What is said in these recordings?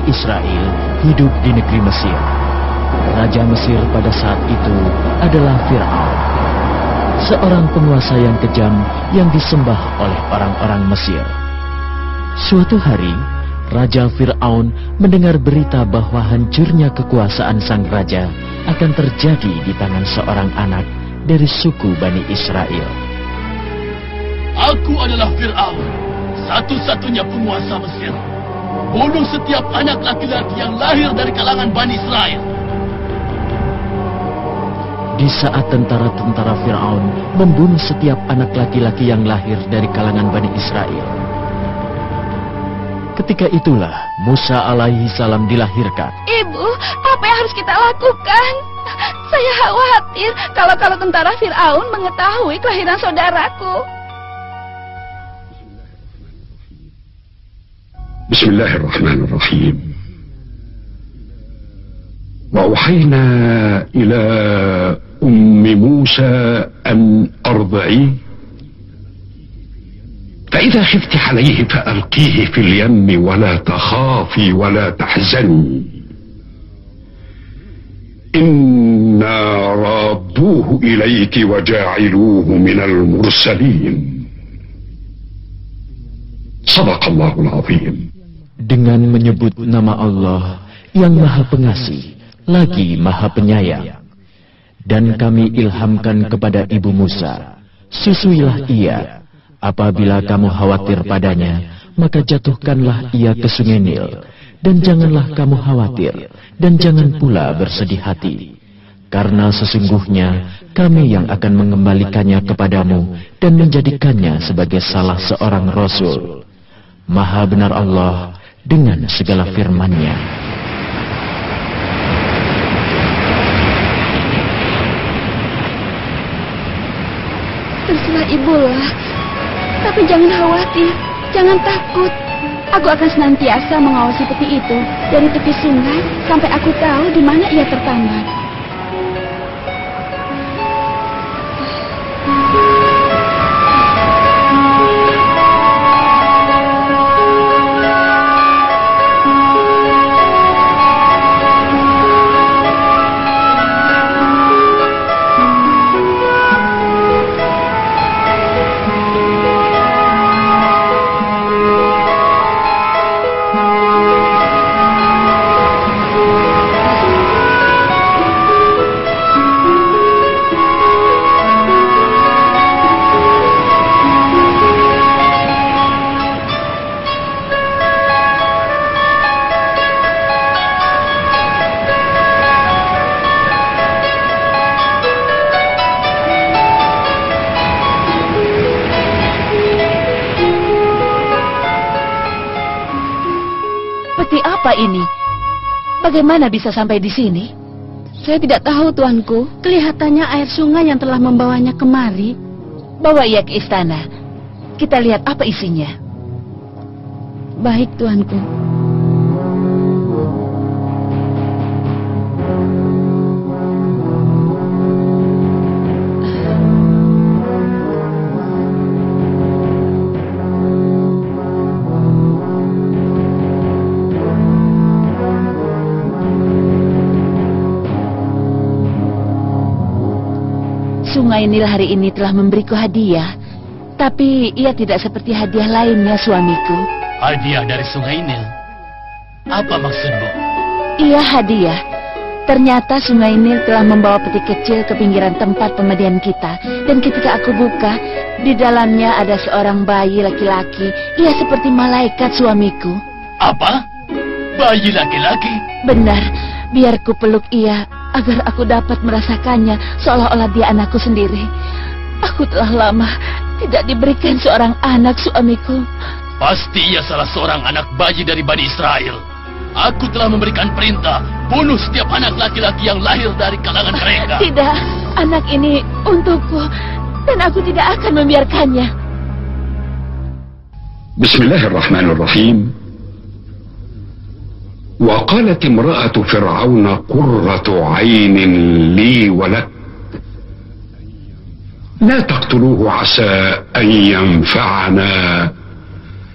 Israel hidup di negeri Mesir. Raja Mesir pada saat itu adalah Fir'aun, seorang penguasa yang kejam yang disembah oleh orang-orang Mesir. Suatu hari, Raja Fir'aun mendengar berita bahwa hancurnya kekuasaan sang raja akan terjadi di tangan seorang anak dari suku Bani Israel. Aku adalah Fir'aun, satu-satunya penguasa Mesir. Bunuh setiap anak laki-laki yang lahir dari kalangan Bani Israel. Di saat tentara-tentara Fir'aun membunuh setiap anak laki-laki yang lahir dari kalangan Bani Israel, ketika itulah Musa alaihi salam dilahirkan. Ibu, apa yang harus kita lakukan? Saya khawatir kalau tentara Fir'aun mengetahui kelahiran saudaraku. Bismillahirrahmanirrahim. وأوحينا إلى أم موسى أن أرضعيه فإذا خفت عليه فألقيه في اليم ولا تخافي ولا تحزني إنا رادوه إليك وجاعلوه من المرسلين صدق الله العظيم. Dengan menyebut nama Allah yang Maha Pengasih lagi Maha Penyayang. Dan kami ilhamkan kepada ibu Musa, susuilah ia. Apabila kamu khawatir padanya, maka jatuhkanlah ia ke sungai Nil. Dan janganlah kamu khawatir, dan jangan pula bersedih hati. Karena sesungguhnya kami yang akan mengembalikannya kepadamu dan menjadikannya sebagai salah seorang Rasul. Maha benar Allah dengan segala firman-Nya. Terserah ibulah, tapi jangan khawatir, jangan takut. Aku akan senantiasa mengawasi peti itu dari tepi sungai sampai aku tahu di mana ia tertambat. Apa ini? Bagaimana bisa sampai di sini? Saya tidak tahu, Tuanku. Kelihatannya air sungai yang telah membawanya kemari. Bawa ia ke istana. Kita lihat apa isinya. Baik, Tuanku. Sungai Nil hari ini telah memberiku hadiah, tapi ia tidak seperti hadiah lainnya, suamiku. Hadiah dari Sungai Nil? Apa maksudmu? Iya, hadiah. Ternyata Sungai Nil telah membawa peti kecil ke pinggiran tempat pemandian kita. Dan ketika aku buka, di dalamnya ada seorang bayi laki-laki. Ia seperti malaikat, suamiku. Apa? Bayi laki-laki? Benar, biar ku peluk ia agar aku dapat merasakannya seolah-olah dia anakku sendiri. Aku telah lama tidak diberikan seorang anak, suamiku. Pasti ia salah seorang anak bayi dari Bani Israel. Aku telah memberikan perintah bunuh setiap anak laki-laki yang lahir dari kalangan mereka. Tidak, anak ini untukku dan aku tidak akan membiarkannya. Bismillahirrahmanirrahim. وقالت امرأة فرعون قرة عين لي ولك لا تقتلوه عسى أن ينفعنا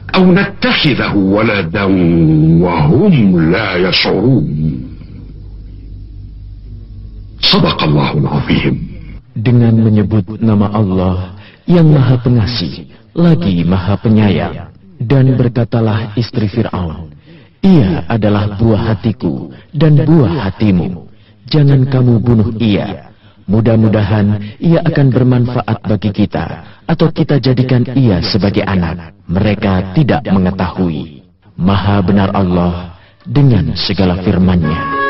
أو نتخذه ولدا وهم لا يشعرون. صدق الله العظيم. Dengan menyebut nama Allah yang Maha Pengasih lagi Maha Penyayang, dan berkatalah istri Fir'aun, ia adalah buah hatiku dan buah hatimu. Jangan kamu bunuh ia. Mudah-mudahan ia akan bermanfaat bagi kita, atau kita jadikan ia sebagai anak. Mereka tidak mengetahui. Maha benar Allah dengan segala firman-Nya.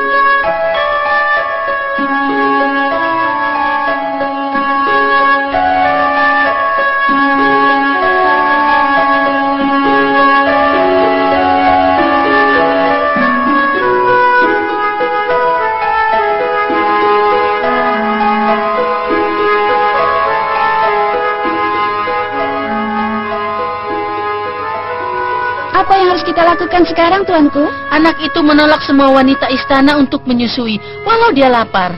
Apa yang harus kita lakukan sekarang, Tuanku? Anak itu menolak semua wanita istana untuk menyusui, walau dia lapar.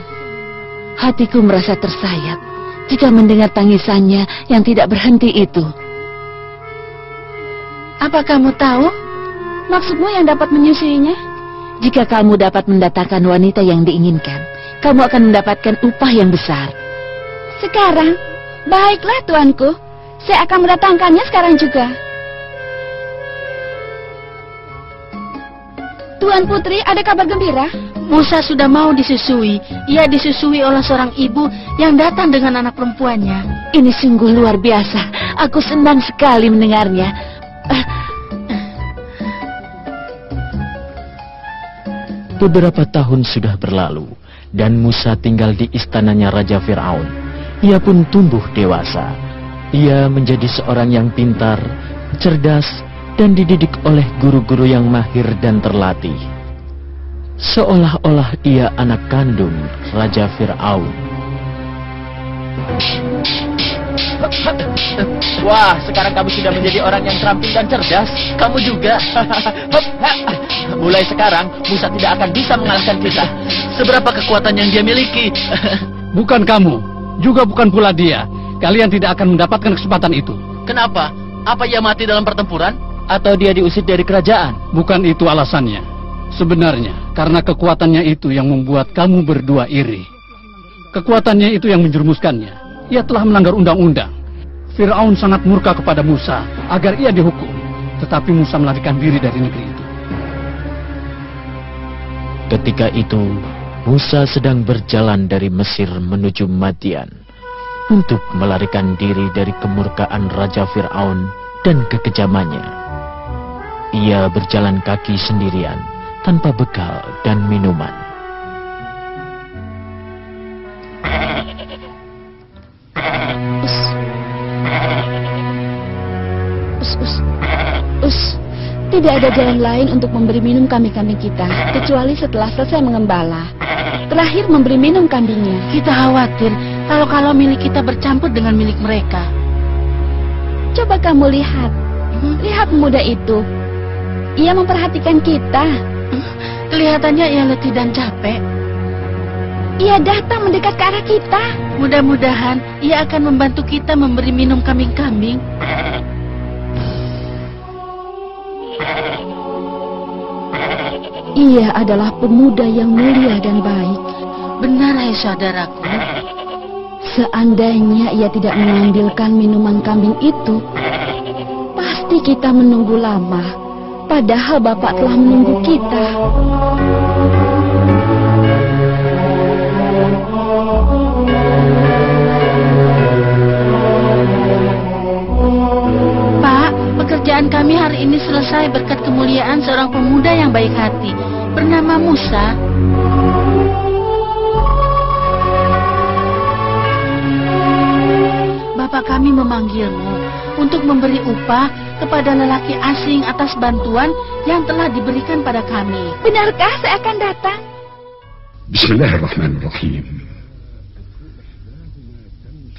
Hatiku merasa tersayat jika mendengar tangisannya yang tidak berhenti itu. Apa kamu tahu? Maksudmu yang dapat menyusuinya? Jika kamu dapat mendatangkan wanita yang diinginkan, kamu akan mendapatkan upah yang besar. Sekarang? Baiklah, Tuanku. Saya akan mendatangkannya sekarang juga. Tuan Putri, ada kabar gembira? Musa sudah mau disusui. Ia disusui oleh seorang ibu yang datang dengan anak perempuannya. Ini sungguh luar biasa. Aku senang sekali mendengarnya. Beberapa tahun sudah berlalu, dan Musa tinggal di istananya Raja Fir'aun. Ia pun tumbuh dewasa. Ia menjadi seorang yang pintar, cerdas, dan dididik oleh guru-guru yang mahir dan terlatih. Seolah-olah ia anak kandung Raja Fir'aun. Wah, sekarang kamu sudah menjadi orang yang terampil dan cerdas. Kamu juga. Mulai sekarang, Musa tidak akan bisa mengalahkan kita. Seberapa kekuatan yang dia miliki? Bukan kamu, juga bukan pula dia. Kalian tidak akan mendapatkan kesempatan itu. Kenapa? Apa ia mati dalam pertempuran? Atau dia diusir dari kerajaan? Bukan itu alasannya. Sebenarnya, karena kekuatannya itu yang membuat kamu berdua iri. Kekuatannya itu yang menjerumuskannya. Ia telah melanggar undang-undang. Fir'aun sangat murka kepada Musa agar ia dihukum. Tetapi Musa melarikan diri dari negeri itu. Ketika itu, Musa sedang berjalan dari Mesir menuju Madian untuk melarikan diri dari kemurkaan Raja Fir'aun dan kekejamannya. Ia berjalan kaki sendirian, tanpa bekal dan minuman. Tidak ada jalan lain untuk memberi minum kambing-kambing kita, kecuali setelah selesai mengembala. Terakhir memberi minum kambingnya. Kita khawatir kalau milik kita bercampur dengan milik mereka. Coba kamu lihat. Lihat pemuda itu. Ia memperhatikan kita. Kelihatannya ia letih dan capek. Ia datang mendekat ke arah kita. Mudah-mudahan ia akan membantu kita memberi minum kambing-kambing. Ia adalah pemuda yang mulia dan baik. Benar, hai saudaraku. Seandainya ia tidak mengambilkan minuman kambing itu, pasti kita menunggu lama. Padahal Bapak telah menunggu kita. Pak, pekerjaan kami hari ini selesai berkat kemuliaan seorang pemuda yang baik hati, bernama Musa. Bapak kami memanggilmu untuk memberi upah kepada lelaki asing atas bantuan yang telah diberikan pada kami. Benarkah saya akan datang? Bismillahirrahmanirrahim.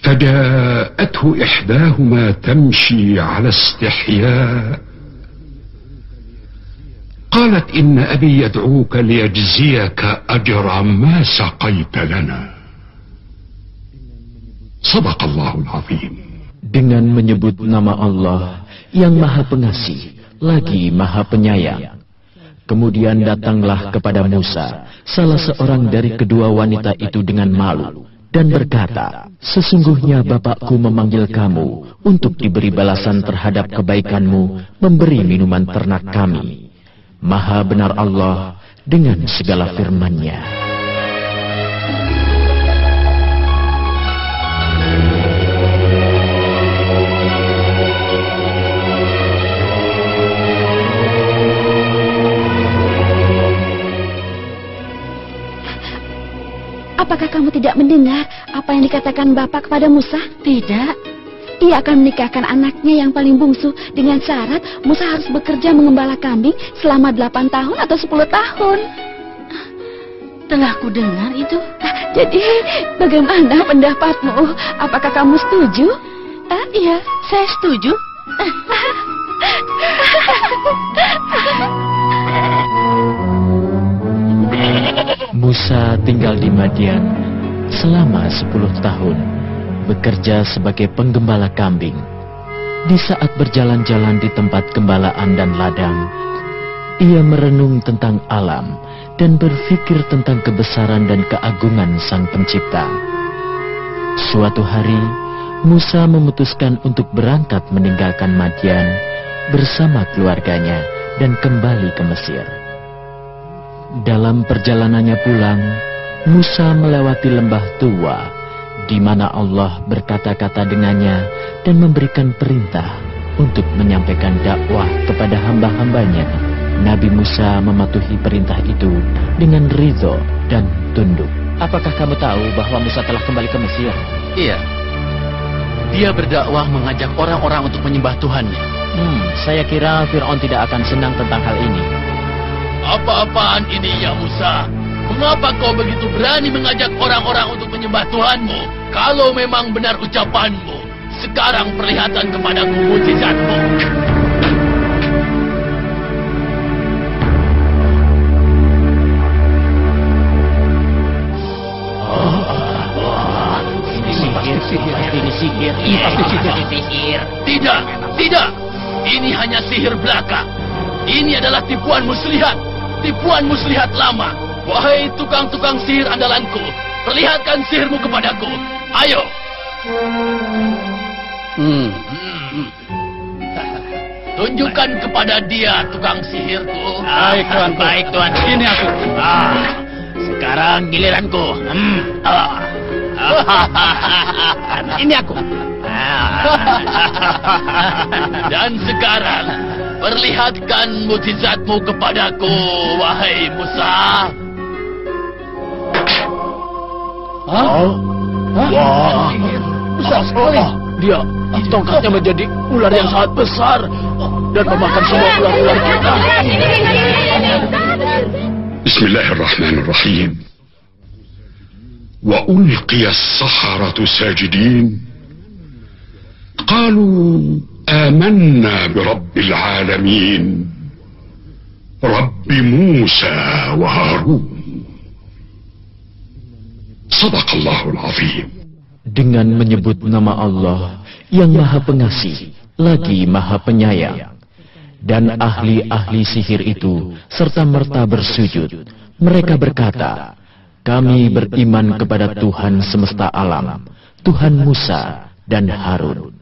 فجاءته إحداهما تمشي على استحياء قالت إن أبي يدعوك ليجزيك أجر ما سقيت لنا. صدق الله العظيم. Dengan menyebut nama Allah yang Maha Pengasih, lagi Maha Penyayang. Kemudian datanglah kepada Musa salah seorang dari kedua wanita itu dengan malu dan berkata, "Sesungguhnya bapakku memanggil kamu untuk diberi balasan terhadap kebaikanmu memberi minuman ternak kami. Maha benar Allah dengan segala firman-Nya." Apakah kamu tidak mendengar apa yang dikatakan Bapak kepada Musa? Tidak. Ia akan menikahkan anaknya yang paling bungsu dengan syarat Musa harus bekerja mengembala kambing selama 8 tahun atau 10 tahun. Telah ku dengar itu. Jadi, bagaimana pendapatmu? Apakah kamu setuju? Iya, saya setuju. Musa tinggal di Madian selama 10 tahun, bekerja sebagai penggembala kambing. Di saat berjalan-jalan di tempat gembalaan dan ladang, ia merenung tentang alam dan berpikir tentang kebesaran dan keagungan Sang Pencipta. Suatu hari, Musa memutuskan untuk berangkat meninggalkan Madian bersama keluarganya dan kembali ke Mesir. Dalam perjalanannya pulang, Musa melewati lembah tua, di mana Allah berkata-kata dengannya dan memberikan perintah untuk menyampaikan dakwah kepada hamba-hambanya. Nabi Musa mematuhi perintah itu dengan ridho dan tunduk. Apakah kamu tahu bahwa Musa telah kembali ke Mesir? Iya. Dia berdakwah mengajak orang-orang untuk menyembah Tuhannya. Saya kira Fir'aun tidak akan senang tentang hal ini. Apa-apaan ini ya Musa? Mengapa kau begitu berani mengajak orang-orang untuk menyembah Tuhanmu? Kalau memang benar ucapanmu, sekarang perlihatkan kepadaku mukjizatmu. Sihir. Tidak. Ini hanya sihir belaka. Ini adalah tipuan muslihat. Tipuan muslihat lama. Wahai tukang-tukang sihir andalanku, perlihatkan sihirmu kepadaku. Ayo. Tunjukkan kepada dia tukang sihirku. Baik, Tuan. Ini aku. Sekarang giliranku. Ini aku. Dan sekarang perlihatkan mukjizatmu kepadaku, wahai Musa. Wah, besar sekali. Dia, tongkatnya menjadi ular yang sangat besar dan memakan semua ular-ular kita. Bismillahirrahmanirrahim. Wa ulqiya as-saharatu sajidin. Qalu amanna bi rabbil alamin. Rabbi Musa wa Harun. Sadaqallahul azim. Dengan menyebut nama Allah yang Maha Pengasih, lagi Maha Penyayang. Dan ahli-ahli sihir itu serta-merta bersujud. Mereka berkata, "Kami beriman kepada Tuhan semesta alam, Tuhan Musa dan Harun.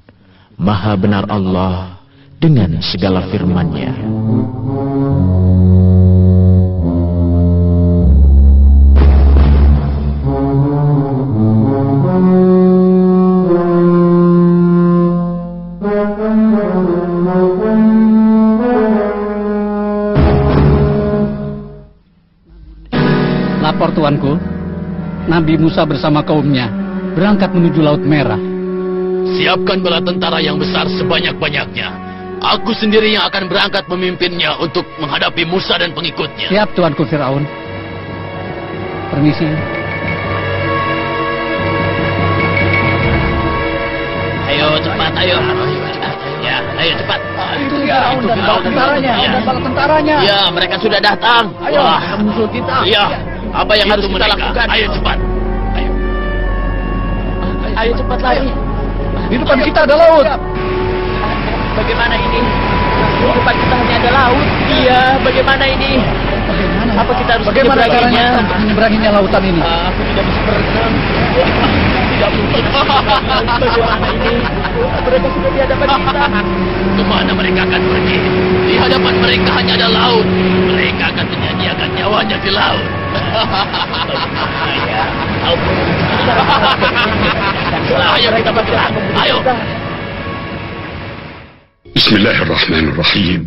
Maha benar Allah dengan segala firman-Nya." Lapor tuanku, Nabi Musa bersama kaumnya berangkat menuju Laut Merah. Siapkan bala tentara yang besar sebanyak-banyaknya. Aku sendiri yang akan berangkat memimpinnya untuk menghadapi Musa dan pengikutnya. Siap tuanku Fir'aun. Permisi. Ayo cepat, ayo. Ya, ayo cepat. Itu Fir'aun dan bala tentaranya. Ya, mereka sudah datang. Ayo, musuh kita. Iya. Apa yang harus kita lakukan? Ayo cepat. Ayo cepat lari. Di depan kita ada laut. Bagaimana ini? Di depan kita hanya ada laut. Iya, bagaimana ini? Apa kita harus Bagaimana caranya menyeberanginya? untuk menyeberanginya lautan ini? Aku tidak bisa berenang. Tidak mungkin. Bagaimana ini? Mereka sudah di hadapan kita. Kemana mereka akan pergi? Di hadapan mereka hanya ada laut. Mereka akan menyanyiakan nyawanya di laut. Ayo kita bergerak. Ayo. بسم الله الرحمن الرحيم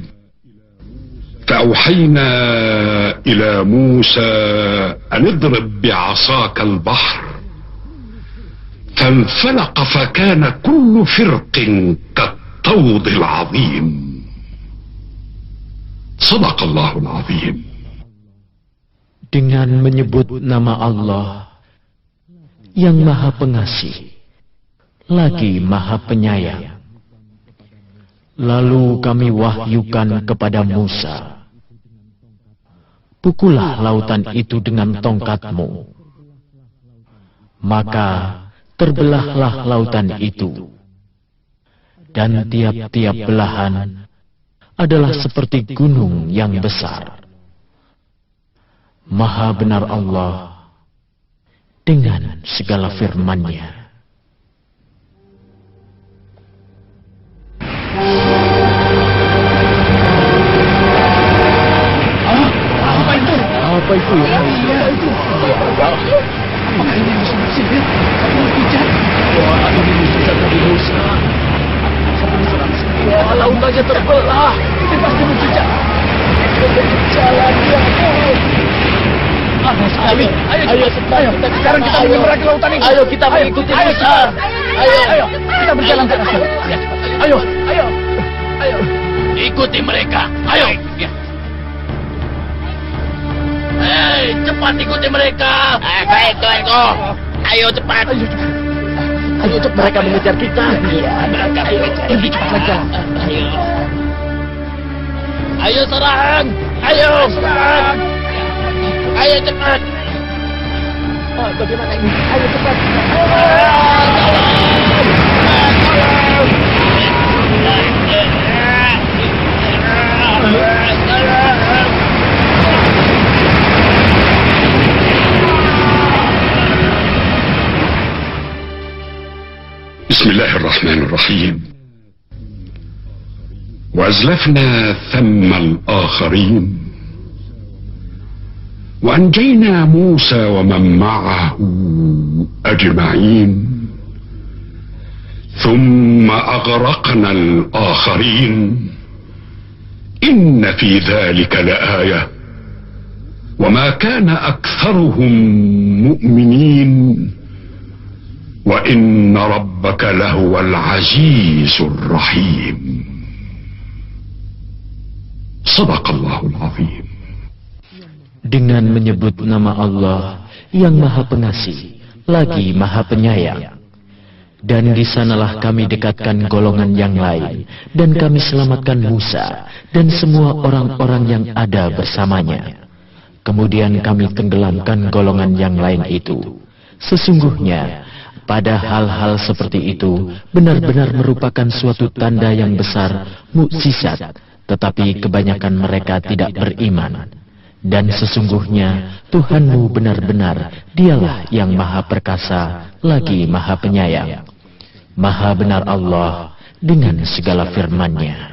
فأوحينا إلى موسى أن اضرب بعصاك البحر فانفلق فكان كل فرق كالطود العظيم صدق الله العظيم. Dengan menyebut nama Allah yang Maha Pengasih lagi Maha Penyayang, lalu kami wahyukan kepada Musa, pukullah lautan itu dengan tongkatmu. Maka terbelahlah lautan itu, dan tiap-tiap belahan adalah seperti gunung yang besar. Maha benar Allah dengan segala firman-Nya. Apa itu ya? Apakah ini musuh sihir? Pijat? Wah, ini mujizat Nabi Musa. Wah, lautannya terbelah. Ini pasti mujizat. Jalan ya. Ayo, sekarang kita menyeberangi lautan ini. Ayo kita mengikuti Musa. Ayo, kita berjalan ke atas. Ayo. Ikuti mereka. Ayo. Hei, cepat ikuti mereka. Baik, tuanku. Ayo cepat. Ayo cepat. Mereka mengejar kita. Iya, mereka mengejar. Lebih cepat saja. Ayo serang. Ayo serang. Ayo cepat. Bagaimana ini? Ayo cepat. بسم الله الرحمن الرحيم وأزلفنا ثم الآخرين وأنجينا موسى ومن معه أجمعين ثم أغرقنا الآخرين إن في ذلك لآية وما كان أكثرهم مؤمنين وإن ربك لهو العزيز الرحيم صدق الله العظيم. Dengan menyebut nama Allah yang Maha Pengasih lagi Maha Penyayang, dan di sanalah kami dekatkan golongan yang lain, dan kami selamatkan Musa dan semua orang-orang yang ada bersamanya. Kemudian kami tenggelamkan golongan yang lain itu. Sesungguhnya pada hal-hal seperti itu benar-benar merupakan suatu tanda yang besar, mukjizat, tetapi kebanyakan mereka tidak beriman. Dan sesungguhnya Tuhanmu benar-benar Dialah yang Maha Perkasa lagi Maha Penyayang. Maha benar Allah dengan segala firman-Nya.